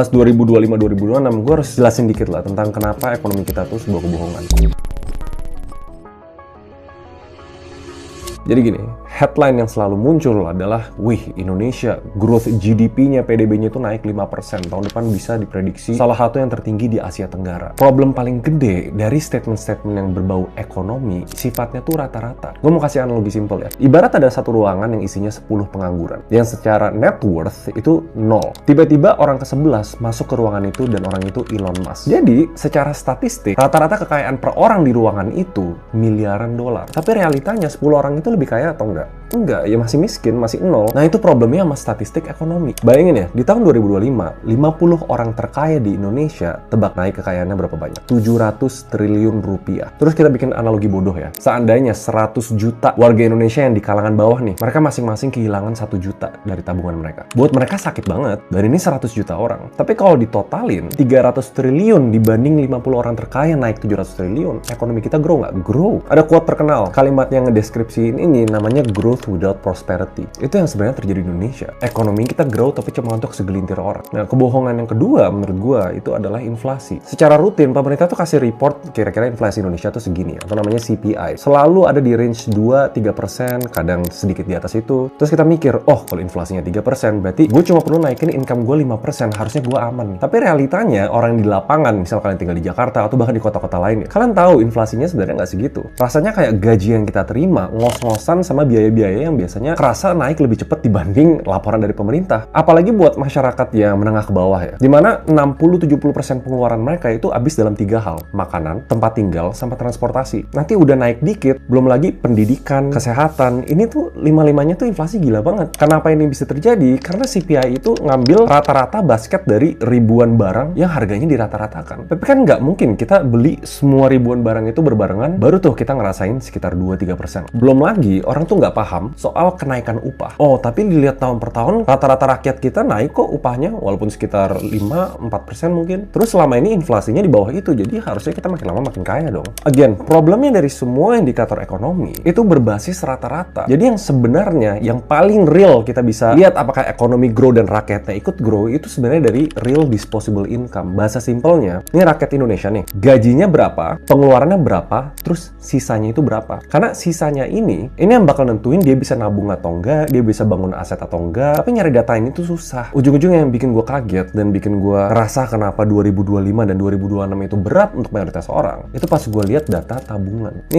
Pas 2025-2026, gue harus jelasin dikit lah tentang kenapa ekonomi kita tuh sebuah kebohongan. Jadi gini, headline yang selalu muncul adalah, wih, Indonesia growth GDP-nya, PDB-nya itu naik 5%. Tahun depan bisa diprediksi salah satu yang tertinggi di Asia Tenggara. Problem paling gede dari statement-statement yang berbau ekonomi, sifatnya tuh rata-rata. Gue mau kasih analogi simpel ya. Ibarat ada satu ruangan yang isinya 10 pengangguran, yang secara net worth itu 0. Tiba-tiba orang ke-11 masuk ke ruangan itu dan orang itu Elon Musk. Jadi, secara statistik, rata-rata kekayaan per orang di ruangan itu miliaran dolar. Tapi realitanya 10 orang itu lebih kaya atau enggak? Enggak, ya masih miskin, masih 0. Nah, itu problemnya sama statistik ekonomi. Bayangin ya, di tahun 2025, 50 orang terkaya di Indonesia, tebak naik kekayaannya berapa banyak? 700 triliun rupiah. Terus kita bikin analogi bodoh ya. Seandainya 100 juta warga Indonesia yang di kalangan bawah nih, mereka masing-masing kehilangan 1 juta dari tabungan mereka. Buat mereka sakit banget, dan ini 100 juta orang. Tapi kalau ditotalin, 300 triliun dibanding 50 orang terkaya naik 700 triliun, ekonomi kita grow nggak? Grow. Ada quote terkenal, kalimat yang ngedeskripsiin ini namanya growth without prosperity. Itu yang sebenarnya terjadi di Indonesia. Ekonomi kita grow tapi cuma untuk segelintir orang. Nah, kebohongan yang kedua menurut gua itu adalah inflasi. Secara rutin pemerintah tuh kasih report kira-kira inflasi Indonesia tuh segini, atau namanya CPI. Selalu ada di range 2-3%, kadang sedikit di atas itu. Terus kita mikir, oh kalau inflasinya 3%, berarti gue cuma perlu naikin income gue 5%, harusnya gue aman nih. Tapi realitanya orang di lapangan, misal kalian tinggal di Jakarta atau bahkan di kota-kota lain, kalian tahu inflasinya sebenarnya nggak segitu. Rasanya kayak gaji yang kita terima ngos-ngosan sama biaya-biaya yang biasanya kerasa naik lebih cepat dibanding laporan dari pemerintah. Apalagi buat masyarakat yang menengah ke bawah ya, dimana 60-70% pengeluaran mereka itu habis dalam 3 hal: makanan, tempat tinggal, sama transportasi. Nanti udah naik dikit, belum lagi pendidikan, kesehatan. Ini tuh 5-5-nya tuh inflasi gila banget. Kenapa ini bisa terjadi? Karena CPI itu ngambil rata-rata basket dari ribuan barang yang harganya dirata-ratakan. Tapi kan nggak mungkin kita beli semua ribuan barang itu berbarengan, baru tuh kita ngerasain sekitar 2-3%. Belum lagi, orang tuh nggak paham soal kenaikan upah. Oh, tapi dilihat tahun per tahun, rata-rata rakyat kita naik kok upahnya, walaupun sekitar 5-4% mungkin. Terus selama ini inflasinya di bawah itu, jadi harusnya kita makin lama makin kaya dong. Again, problemnya dari semua indikator ekonomi itu berbasis rata-rata. Jadi yang sebenarnya, yang paling real kita bisa lihat apakah ekonomi grow dan rakyatnya ikut grow, itu sebenarnya dari real disposable income. Bahasa simpelnya, ini rakyat Indonesia nih, gajinya berapa, pengeluarannya berapa, terus sisanya itu berapa. Karena sisanya ini yang bakal nentuin dia bisa nabung atau enggak, dia bisa bangun aset atau enggak. Tapi nyari data ini tuh susah. Ujung-ujungnya yang bikin gue kaget dan bikin gue ngerasa kenapa 2025 dan 2026 itu berat untuk mayoritas orang, itu pas gue lihat data tabungan.